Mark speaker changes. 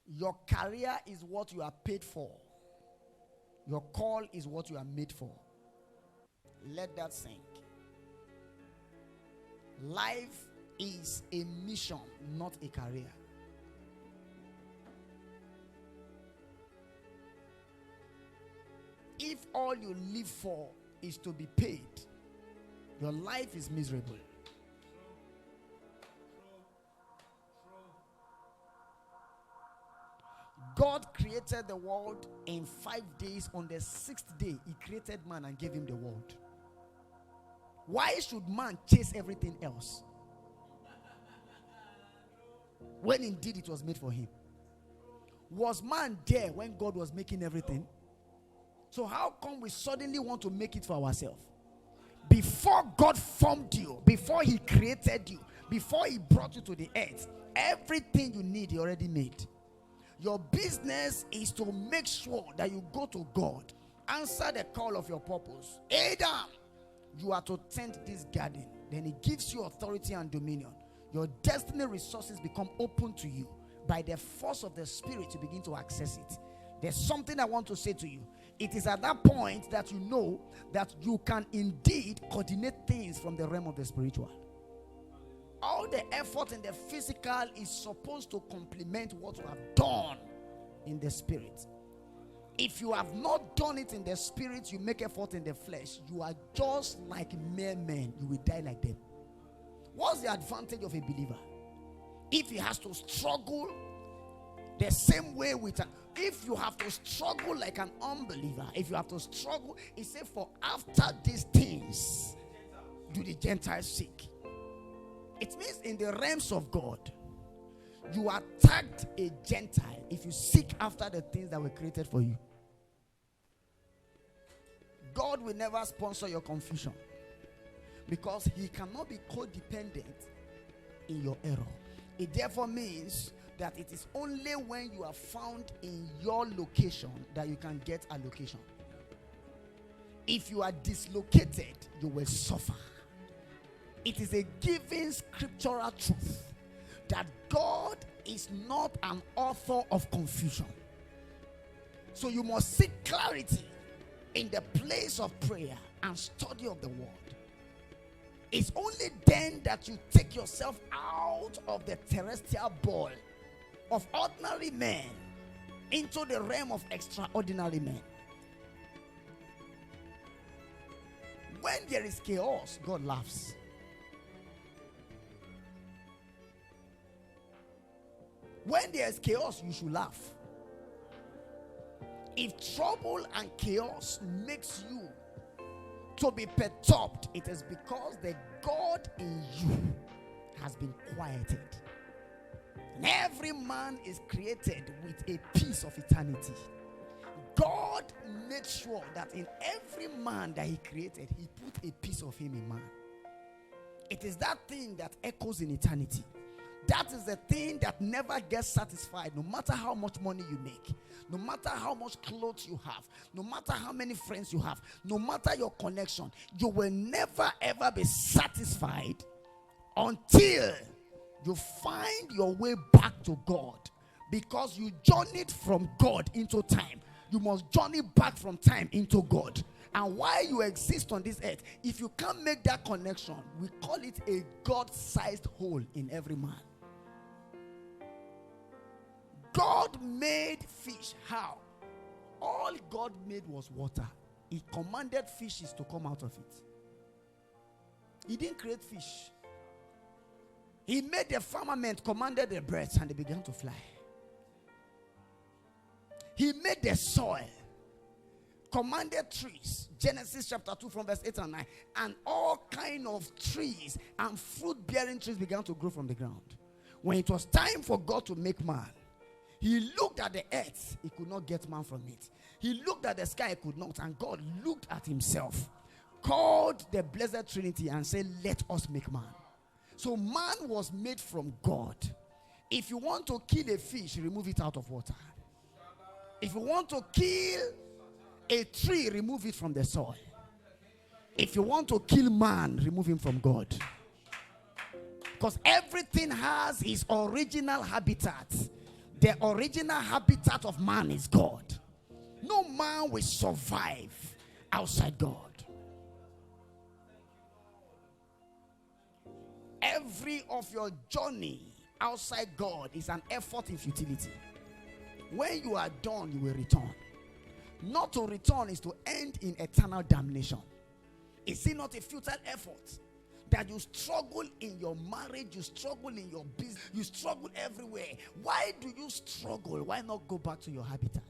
Speaker 1: Your career is what you are paid for. Your call is what you are made for. Let that sink. Life is a mission, not a career. If all you live for is to be paid, your life is miserable. God created the world in 5 days. On the 6th day, he created man and gave him the world. Why should man chase everything else when indeed it was made for him? Was man there when God was making everything? So how come we suddenly want to make it for ourselves? Before God formed you, before he created you, before he brought you to the earth, everything you need he already made. Your business is to make sure that you go to God, answer the call of your purpose. Adam, you are to tend this garden. Then he gives you authority and dominion. Your destiny resources become open to you. By the force of the Spirit, you begin to access it. There's something I want to say to you. It is at that point that you know that you can indeed coordinate things from the realm of the spiritual. All the effort in the physical is supposed to complement what you have done in the spirit. If you have not done it in the spirit, you make effort in the flesh, you are just like mere men. You will die like them. What's the advantage of a believer? If he has to struggle the same way with if you have to struggle like an unbeliever, if you have to struggle, he said, for after these things do the Gentiles seek. It means in the realms of God, you are tagged a Gentile if you seek after the things that were created for you. God will never sponsor your confusion, because he cannot be codependent in your error. It therefore means that it is only when you are found in your location that you can get allocation. If you are dislocated, you will suffer. It is a given scriptural truth that God is not an author of confusion. So you must seek clarity in the place of prayer and study of the word. It's only then that you take yourself out of the terrestrial ball of ordinary men into the realm of extraordinary men. When there is chaos, God laughs. When there is chaos, you should laugh. If trouble and chaos makes you to be perturbed, it is because the God in you has been quieted. And every man is created with a piece of eternity. God made sure that in every man that he created, he put a piece of him in man. It is that thing that echoes in eternity. That is the thing that never gets satisfied, no matter how much money you make, no matter how much clothes you have, no matter how many friends you have, no matter your connection. You will never ever be satisfied until you find your way back to God, because you journeyed from God into time. You must journey back from time into God. And while you exist on this earth, if you can't make that connection, we call it a God-sized hole in every man. God made fish. How? All God made was water. He commanded fishes to come out of it. He didn't create fish. He made the firmament, commanded the birds, and they began to fly. He made the soil, commanded trees. Genesis chapter 2 from verse 8 and 9. And all kind of trees and fruit-bearing trees began to grow from the ground. When it was time for God to make man, he looked at the earth. He could not get man from it. He looked at the sky. He could not. And God looked at himself, called the blessed Trinity, and said, let us make man. So man was made from God. If you want to kill a fish, remove it out of water. If you want to kill a tree, remove it from the soil. If you want to kill man, remove him from God. Because everything has his original habitat. The original habitat of man is God. No man will survive outside God. Every of your journey outside God is an effort in futility. When you are done, you will return. Not to return is to end in eternal damnation. Is it not a futile effort that you struggle in your marriage, you struggle in your business, you struggle everywhere? Why do you struggle? Why not go back to your habitat?